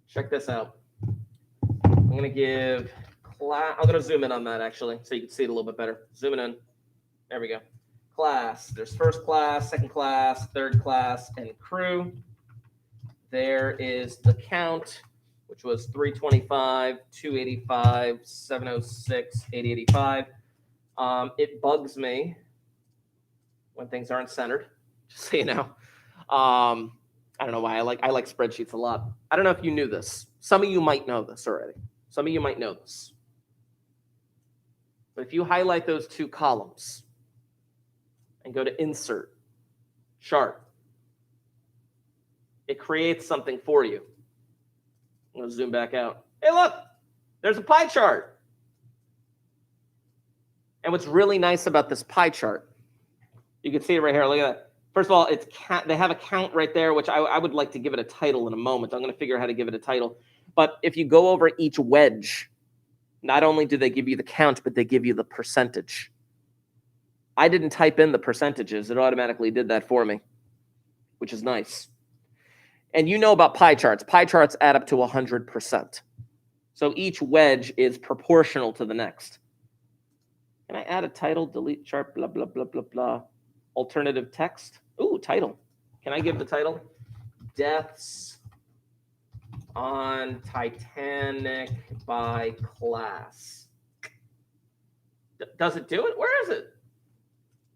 Check this out. I'm going to give class. I'm going to zoom in on that actually, so you can see it a little bit better. Zooming in. There we go. Class. There's first class, second class, third class, and crew. There is the count, which was 325, 285, 706, 885. It bugs me when things aren't centered, just so you know. I don't know why I like spreadsheets a lot. I don't know if you knew this. Some of you might know this already. But if you highlight those two columns and go to Insert, Chart, it creates something for you. I'm going to zoom back out. Hey, look, there's a pie chart. And what's really nice about this pie chart, you can see it right here. Look at that. First of all, they have a count right there, which I would like to give it a title in a moment. I'm going to figure out how to give it a title. But if you go over each wedge, not only do they give you the count, but they give you the percentage. I didn't type in the percentages. It automatically did that for me, which is nice. And you know about pie charts. Pie charts add up to 100%. So each wedge is proportional to the next. Can I add a title, delete chart, blah, blah, blah, blah, blah. Alternative text. Ooh, title. Can I give the title? Deaths on Titanic by class. Does it do it? Where is it?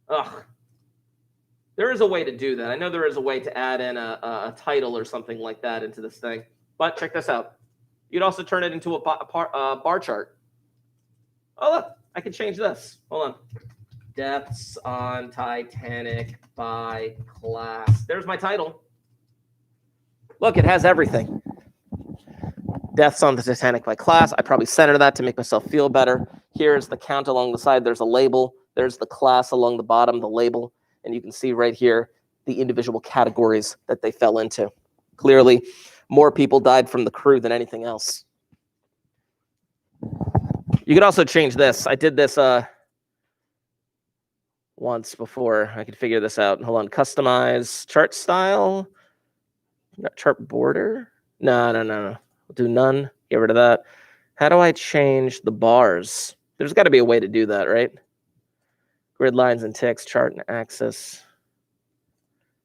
Ugh. There is a way to do that. I know there is a way to add in a title or something like that into this thing. But check this out. You'd also turn it into a bar chart. Oh, look, I can change this. Hold on. Deaths on Titanic by class. There's my title. Look, it has everything. Deaths on the Titanic by class. I probably center that to make myself feel better. Here's the count along the side. There's a label. There's the class along the bottom, the label. And you can see right here the individual categories that they fell into. Clearly, more people died from the crew than anything else. You could also change this. I did this once before. I could figure this out. Hold on. Customize chart style. Not chart border. No. We'll do none. Get rid of that. How do I change the bars? There's got to be a way to do that, right? Grid lines and ticks, chart and axis.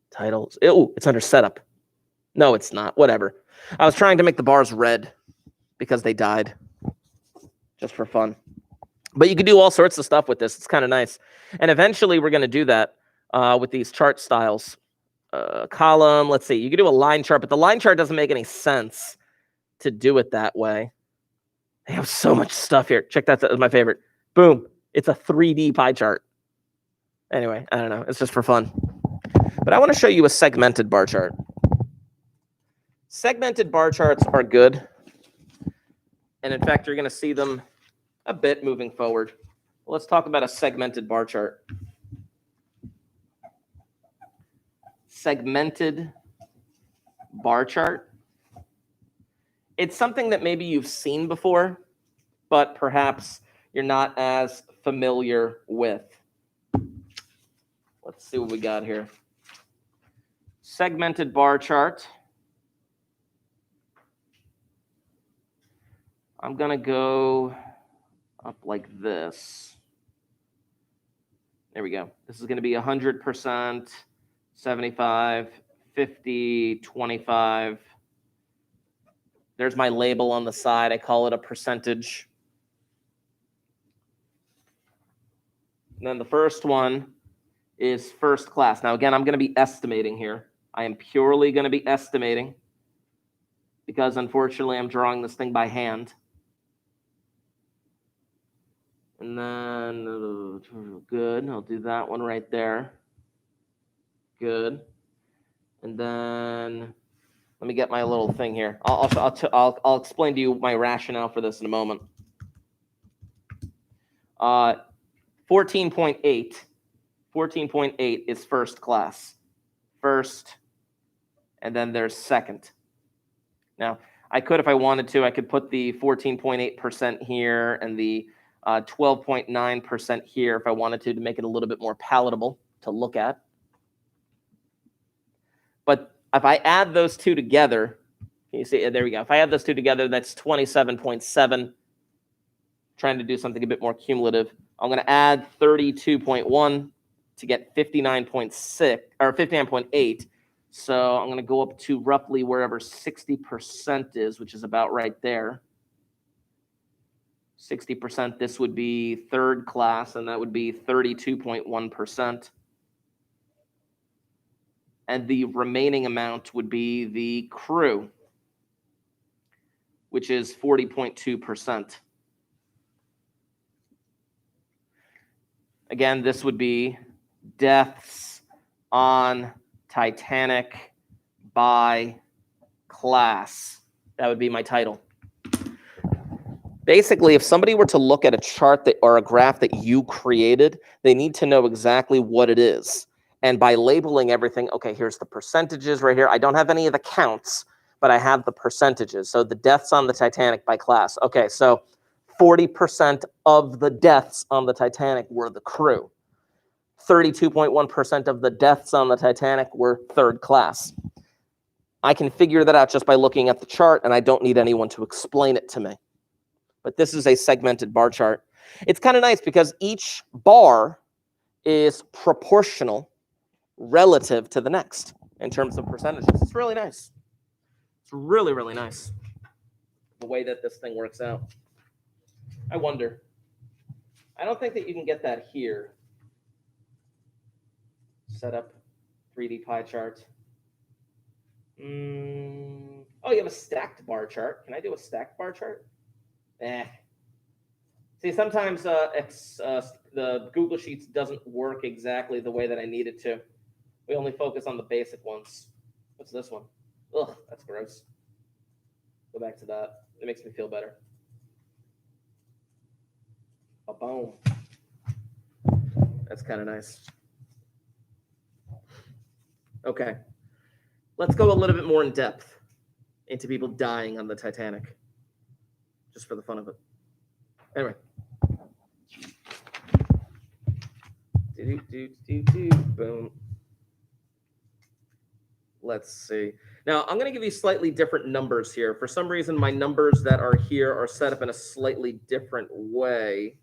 Titles. Oh, it's under setup. No, it's not. Whatever. I was trying to make the bars red because they died. Just for fun. But you can do all sorts of stuff with this. It's kind of nice. And eventually we're going to do that with these chart styles. Column, let's see. You can do a line chart, but the line chart doesn't make any sense to do it that way. They have so much stuff here. Check that. That's my favorite. Boom. It's a 3D pie chart. Anyway, I don't know. It's just for fun. But I want to show you a segmented bar chart. Segmented bar charts are good. And in fact, you're going to see them a bit moving forward. Let's talk about a segmented bar chart. Segmented bar chart. It's something that maybe you've seen before, but perhaps you're not as familiar with. Let's see what we got here. Segmented bar chart. I'm going to go up like this. There we go. This is going to be 100%, 75, 50, 25. There's my label on the side. I call it a percentage. And then the first one is first class. Now, again, I'm going to be estimating here. I am purely going to be estimating because, unfortunately, I'm drawing this thing by hand. And then, good. I'll do that one right there. Good. And then let me get my little thing here. I'll explain to you my rationale for this in a moment. 14.8. 14.8 is first class. First, and then there's second. Now, I could, if I wanted to, I could put the 14.8% here and the 12.9% here if I wanted to make it a little bit more palatable to look at. But if I add those two together, can you see? There we go. If I add those two together, that's 27.7. Trying to do something a bit more cumulative. I'm going to add 32.1 to get 59.6 or 59.8. So I'm going to go up to roughly wherever 60% is, which is about right there. 60%, this would be third class, and that would be 32.1%. And the remaining amount would be the crew, which is 40.2%. Again, this would be deaths on Titanic by class. That would be my title. Basically, if somebody were to look at a chart that, or a graph that you created, they need to know exactly what it is. And by labeling everything, okay, here's the percentages right here. I don't have any of the counts, but I have the percentages. So the deaths on the Titanic by class. Okay, so 40% of the deaths on the Titanic were the crew. 32.1% of the deaths on the Titanic were third class. I can figure that out just by looking at the chart, and I don't need anyone to explain it to me. But this is a segmented bar chart. It's kind of nice because each bar is proportional relative to the next in terms of percentages. It's really nice. It's really, really nice the way that this thing works out. I wonder. I don't think that you can get that here. Set up. 3D pie chart. Oh, you have a stacked bar chart. Can I do a stacked bar chart? See, sometimes the Google Sheets doesn't work exactly the way that I need it to. We only focus on the basic ones. What's this one? Ugh, that's gross. Go back to that. It makes me feel better. A boom. That's kind of nice. Okay. Let's go a little bit more in depth into people dying on the Titanic, just for the fun of it. Anyway. Boom. Let's see. Now, I'm going to give you slightly different numbers here. For some reason, my numbers that are here are set up in a slightly different way.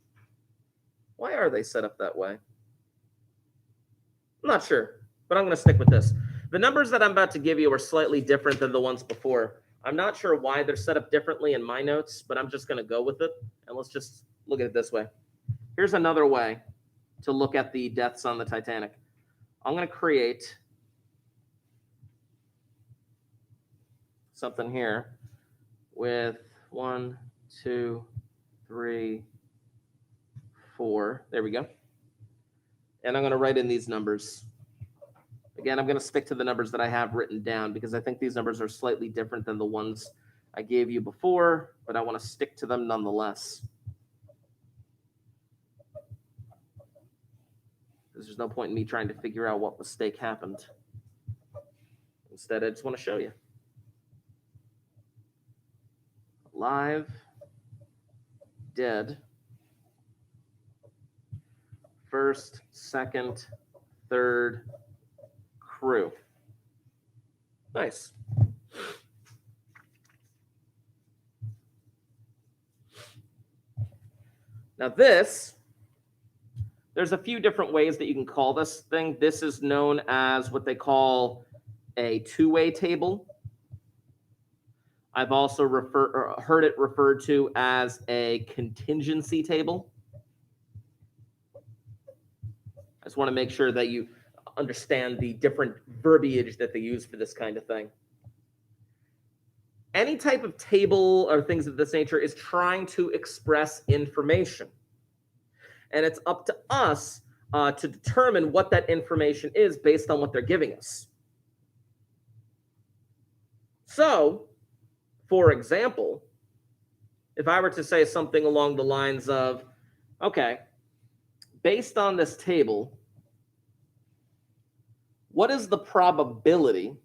Why are they set up that way? I'm not sure, but I'm going to stick with this. The numbers that I'm about to give you are slightly different than the ones before. I'm not sure why they're set up differently in my notes, but I'm just going to go with it. And let's just look at it this way. Here's another way to look at the deaths on the Titanic. I'm going to create something here with 1, 2, 3, 4. There we go. And I'm going to write in these numbers. Again, I'm going to stick to the numbers that I have written down because I think these numbers are slightly different than the ones I gave you before, but I want to stick to them nonetheless. Because there's no point in me trying to figure out what mistake happened. Instead, I just want to show you. Alive, dead, first, second, third, crew. Nice. Now this, there's a few different ways that you can call this thing. This is known as what they call a two-way table. I've also heard it referred to as a contingency table. I just want to make sure that you understand the different verbiage that they use for this kind of thing. Any type of table or things of this nature is trying to express information. And it's up to us to determine what that information is based on what they're giving us. So, for example, if I were to say something along the lines of, okay, based on this table, what is the probability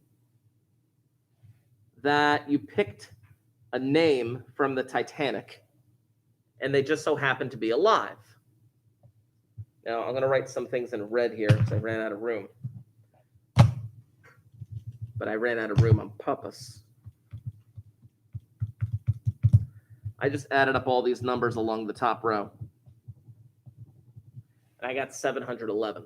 that you picked a name from the Titanic and they just so happen to be alive? Now, I'm going to write some things in red here because I ran out of room. But I ran out of room on purpose. I just added up all these numbers along the top row. And I got 711.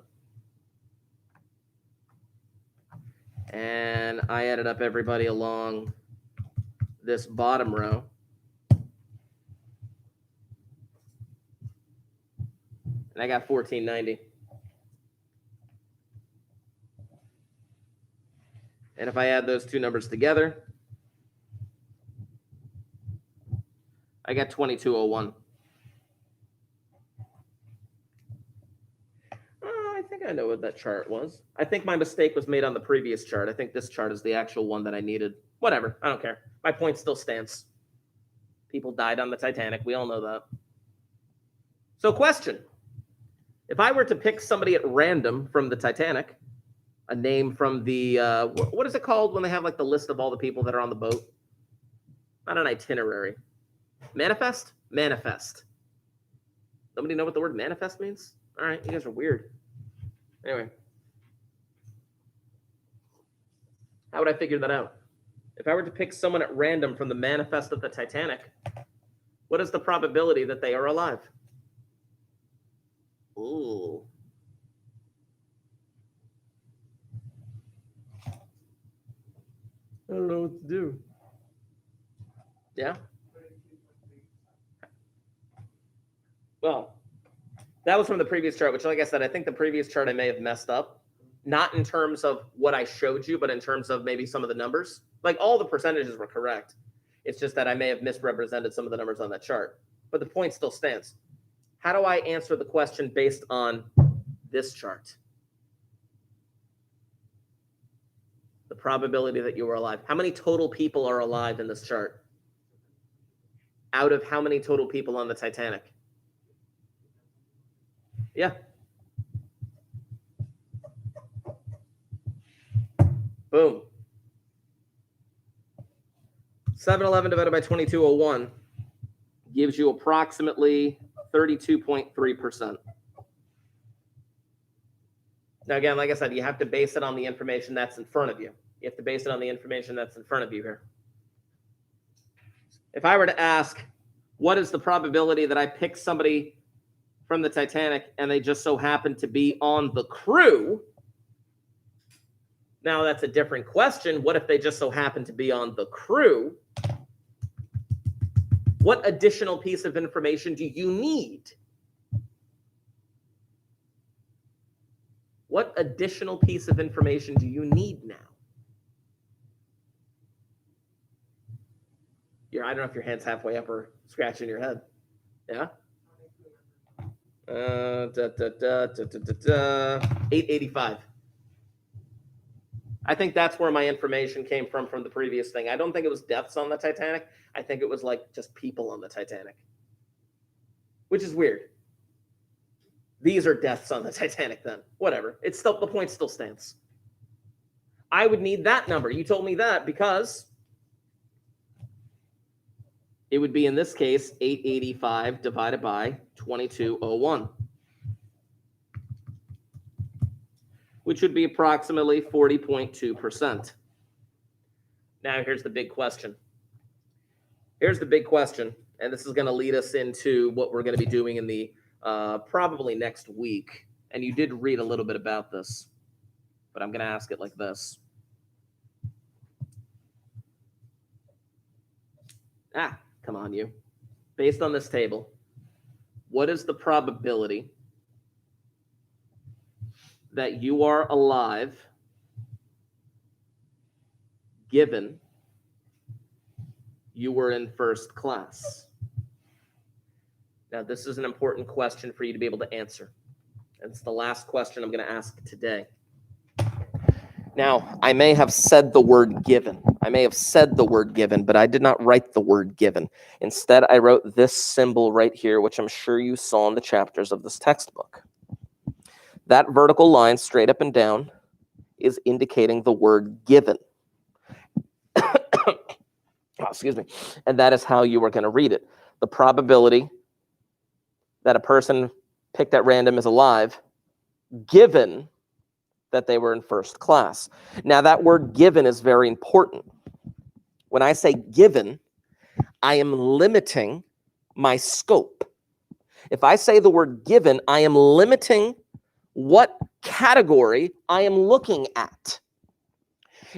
And I added up everybody along this bottom row. And I got 1490. And if I add those two numbers together, I got 2201. I think I know what that chart was. I think my mistake was made on the previous chart. I think this chart is the actual one that I needed. Whatever, I don't care. My point still stands. People died on the Titanic. We all know that. So question. If I were to pick somebody at random from the Titanic, a name from the, what is it called when they have like the list of all the people that are on the boat? Not an itinerary. Manifest? Manifest. Nobody know what the word manifest means? All right, you guys are weird. Anyway. How would I figure that out? If I were to pick someone at random from the manifest of the Titanic, what is the probability that they are alive? Ooh. I don't know what to do. Yeah? Well, that was from the previous chart, which, like I said, I think the previous chart I may have messed up. not in terms of what I showed you, but in terms of maybe some of the numbers. Like all the percentages were correct. It's just that I may have misrepresented some of the numbers on that chart. But the point still stands. How do I answer the question based on this chart? The probability that you were alive. How many total people are alive in this chart? Out of how many total people on the Titanic? Yeah. Boom. 711 divided by 2201 gives you approximately 32.3%. Now, again, like I said, you have to base it on the information that's in front of you. You have to base it on the information that's in front of you here. If I were to ask, what is the probability that I pick somebody from the Titanic and they just so happen to be on the crew? Now, that's a different question. What if they just so happen to be on the crew? What additional piece of information do you need? What additional piece of information do you need now? I don't know if your hand's halfway up or scratching your head. Yeah? 885. I think that's where my information came from the previous thing. I don't think it was deaths on the Titanic. I think it was like just people on the Titanic, which is weird. These are deaths on the Titanic then. Whatever. It's still, the point still stands. I would need that number. You told me that because it would be, in this case, 885 divided by 2201, which would be approximately 40.2%. Now, here's the big question. Here's the big question, and this is going to lead us into what we're going to be doing in the probably next week. And you did read a little bit about this, but I'm going to ask it like this. Come on, you. Based on this table, what is the probability that you are alive given you were in first class? Now, this is an important question for you to be able to answer. And it's the last question I'm going to ask today. Now, I may have said the word given. But I did not write the word given. Instead, I wrote this symbol right here, which I'm sure you saw in the chapters of this textbook. That vertical line straight up and down is indicating the word given. Excuse me. And that is how you are going to read it. The probability that a person picked at random is alive, given that they were in first class. Now, that word given is very important. When I say given, I am limiting my scope. If I say the word given, I am limiting what category I am looking at.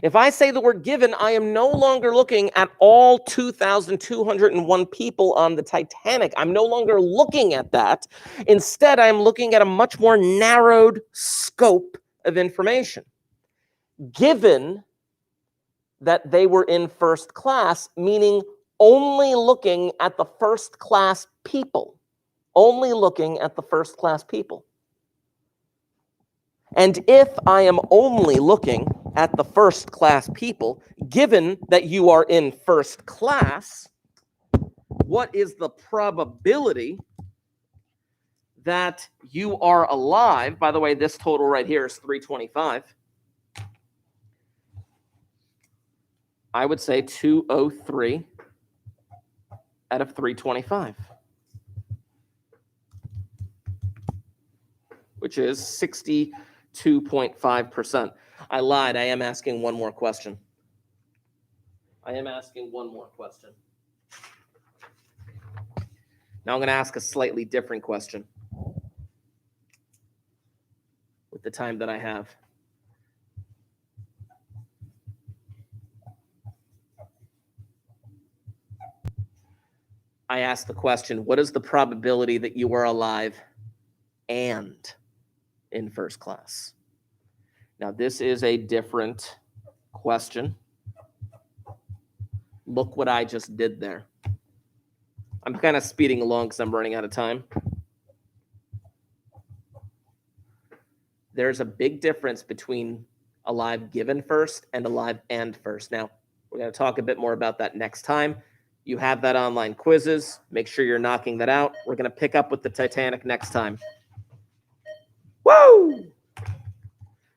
If I say the word given, I am no longer looking at all 2,201 people on the Titanic. I'm no longer looking at that. Instead, I'm looking at a much more narrowed scope of information. Given that they were in first class, meaning only looking at the first class people. Only looking at the first class people. And if I am only looking at the first class people, given that you are in first class, what is the probability that you are alive? By the way, this total right here is 325. I would say 203 out of 325, which is 62.5%. I lied. I am asking one more question. Now I'm going to ask a slightly different question with the time that I have. I asked the question, what is the probability that you are alive and in first class? Now, this is a different question. Look what I just did there. I'm kind of speeding along because I'm running out of time. There's a big difference between a live given first and a live and first. Now, we're going to talk a bit more about that next time. You have that online quizzes. Make sure you're knocking that out. We're going to pick up with the Titanic next time. Woo!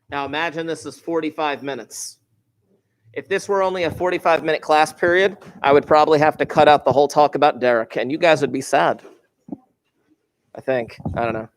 Now, imagine this is 45 minutes. If this were only a 45-minute class period, I would probably have to cut out the whole talk about Derek, and you guys would be sad. I think. I don't know.